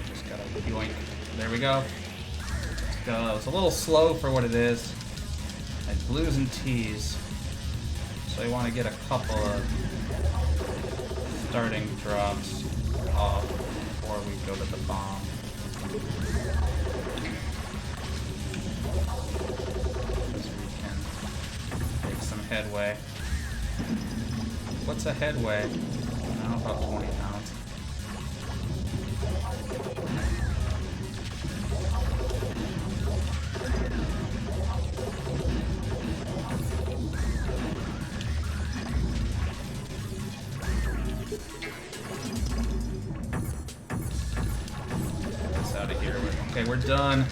Just gotta yoink. There we go. Let's go. It's a little slow for what it is. Like blues and tees. So I want to get a couple of starting drops off before we go to the bomb. So we can make some headway. What's a headway? I don't know, about 20 pounds. Get this out of here. Okay, we're done.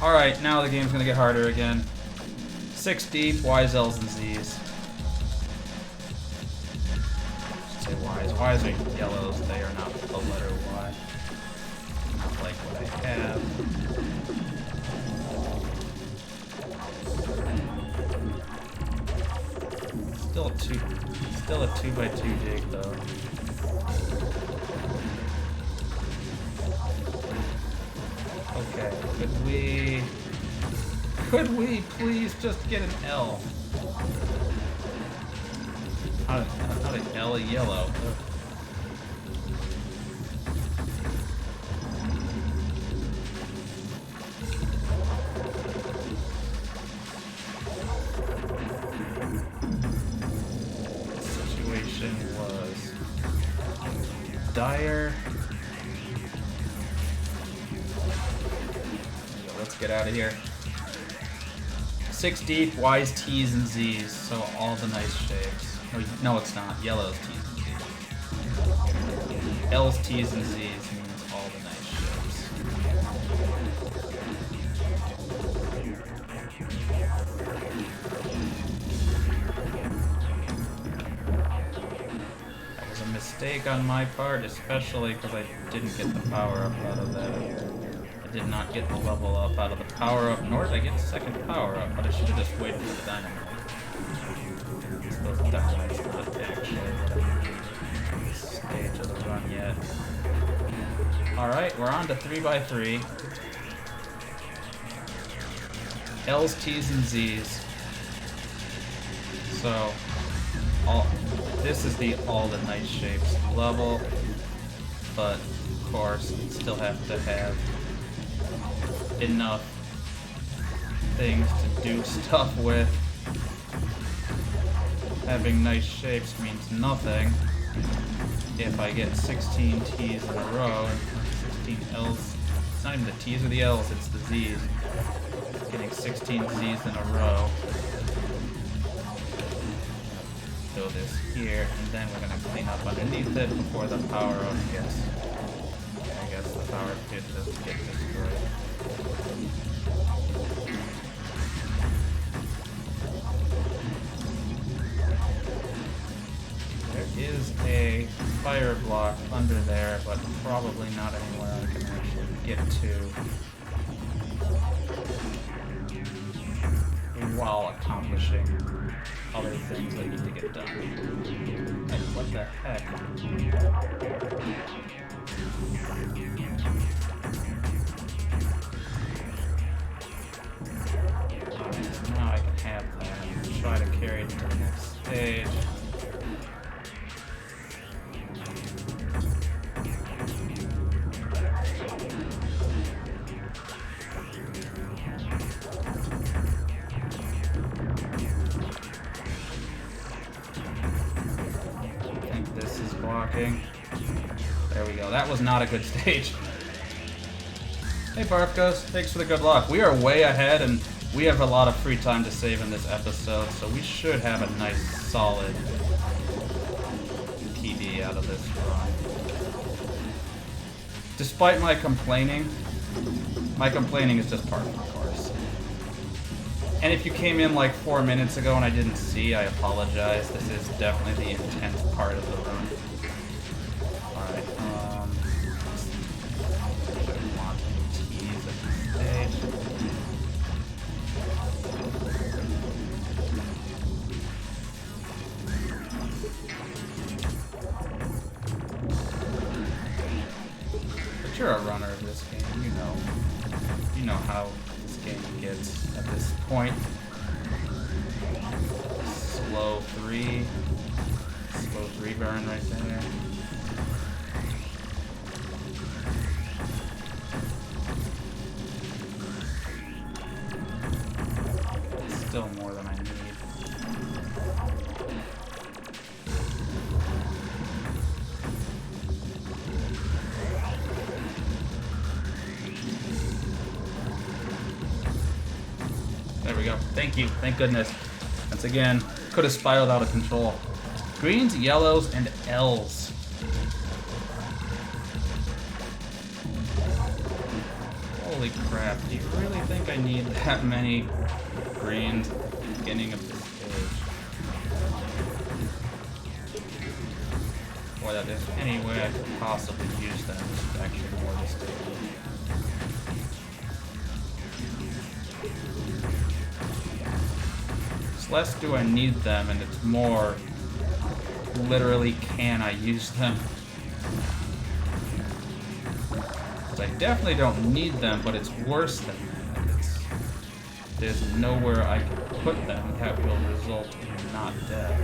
Alright, now the game's gonna get harder again. 6 deep, Y's, L's, and Z's. Y's are yellows, they are not the letter Y. Not like what I have. Still a 2x2 dig though. Okay, could we please just get an L? How did L a yellow? Ugh. Situation was dire. Let's get out of here. 6 deep, Y's, T's, and Z's, so all the nice shapes. No, it's not. Yellow's, T's, and Z's. L's, T's, and Z's means all the nice shapes. That was a mistake on my part, especially because I didn't get the power-up out of that. I did not get the level up out of the power-up, nor did I get the second power-up, but I should have just waited for the dynamite. Those dynamites not actually this stage of the run yet. Alright, we're on to 3x3. L's, T's, and Z's. So, this is all the nice shapes level, but of course, you still have to have enough things to do stuff with. Having nice shapes means nothing if I get 16 T's in a row and 16 L's. It's not even the T's or the L's, it's the Z's. Getting 16 Z's in a row. Do this here, and then we're gonna clean up underneath it before the power up gets. I guess the power pit doesn't get destroyed. There is a fire block under there, but probably not anywhere I can actually get to while accomplishing other things that need to get done. Like, what the heck? Alright, now I can have that. Try to carry it to the next stage. There we go. That was not a good stage. Hey Barfgos, thanks for the good luck. We are way ahead and we have a lot of free time to save in this episode, so we should have a nice solid PB out of this run. Despite my complaining is just part of the course. And if you came in like 4 minutes ago and I didn't see, I apologize. This is definitely the intense part of the run. Alright, should want T's at this stage. But you're a runner of this game, you know how this game gets at this point. Slow 3 burn right there. Still more than I need. There we go. Thank you. Thank goodness. Once again, could have spiraled out of control. Greens, yellows, and L's. Holy crap. Do you really think I need that many greens at the beginning of this stage? Or that there's any way I could possibly use them. This is actually more this stage. It's less do I need them, and it's more literally can I use them. Because I definitely don't need them, but it's worse than that. There's nowhere I can put them that will result in not dead.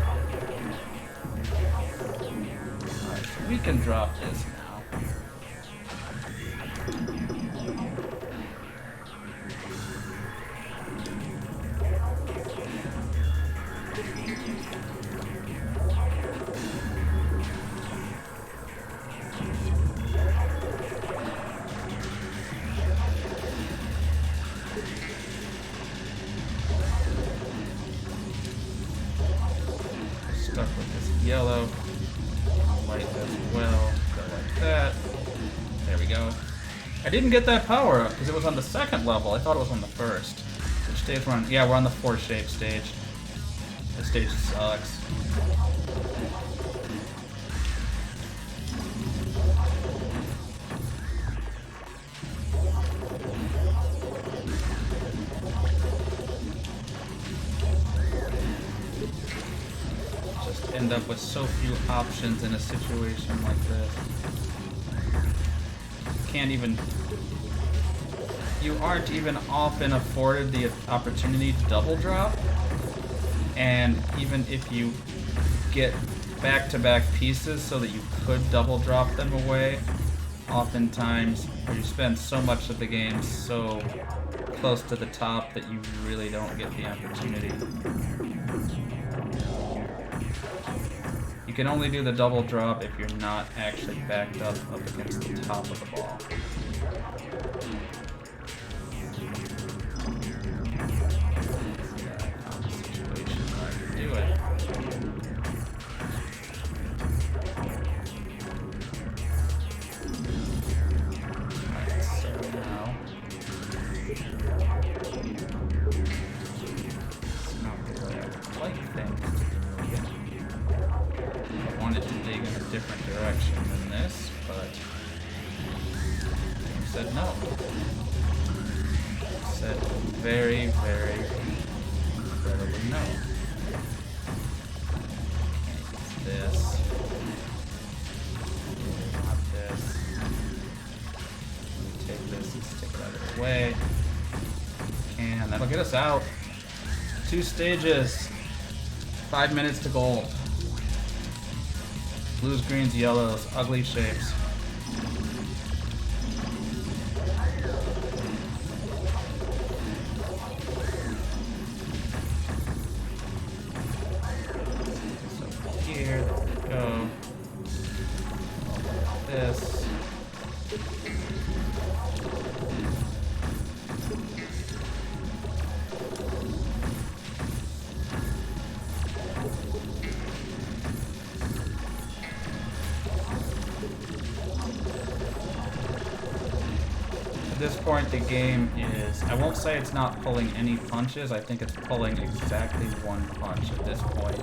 Alright, so we can drop this now. Stuck with this yellow. White as well. Go like that. There we go. I didn't get that power up because it was on the second level. I thought it was on the first. Which stage we're on? Yeah, we're on the 4 shape stage. This stage sucks. End up with so few options in a situation like this. you aren't even often afforded the opportunity to double drop. And even if you get back-to-back pieces so that you could double drop them away, oftentimes, or you spend so much of the game so close to the top that you really don't get the opportunity. You can only do the double drop if you're not actually backed up against the top of the ball. Very, very incredibly no. This. Not this. Let me take this and stick it out of the way. And that'll get us out. 2 stages. 5 minutes to gold. Blues, greens, yellows, ugly shapes. At this point, the game is, I won't say it's not pulling any punches, I think it's pulling exactly one punch at this point.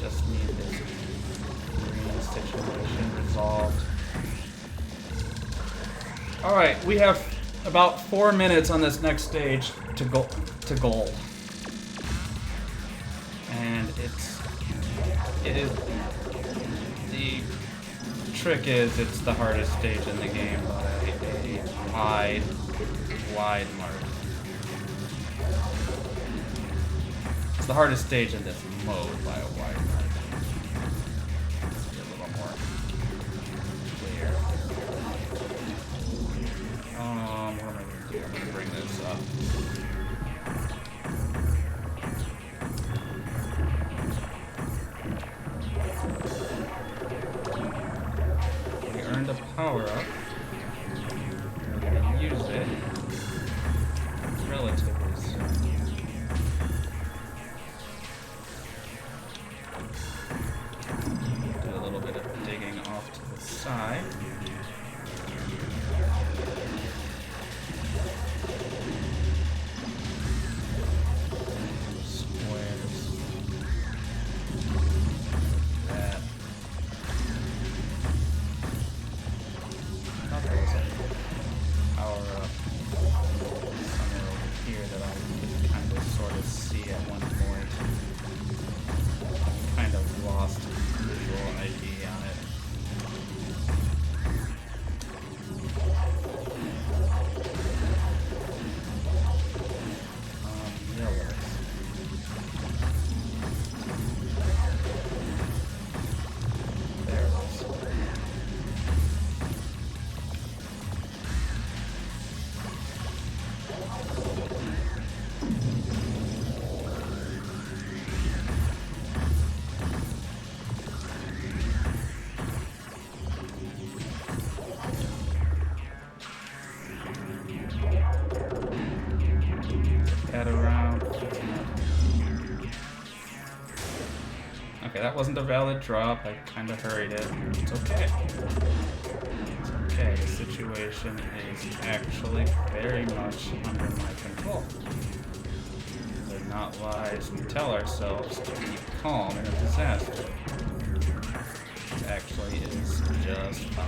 Just need this green situation resolved. Alright, we have about 4 minutes on this next stage to gold. And the trick is it's the hardest stage in the game by a wide margin. It's the hardest stage in this mode by a wide margin. Let's get a little more clear. What am I going to do? I'm going to bring this up. We earned a power-up. We're going to use it relatively soon. Do a little bit of digging off to the side. Okay, that wasn't a valid drop. I kind of hurried it. It's okay. It's okay. The situation is actually very much under my control. They're not lies we tell ourselves to keep calm in a disaster. It actually is just fine.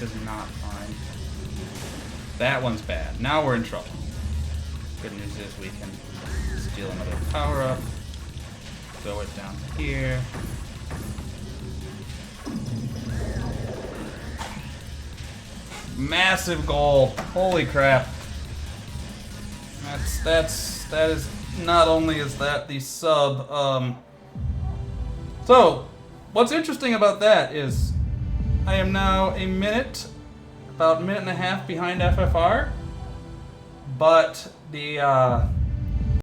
is not fine. That one's bad. Now we're in trouble. Good news is we can steal another power-up. Throw it down here. Massive goal. Holy crap. That is not only is that the sub, so what's interesting about that is I am now about a minute and a half behind FFR, but the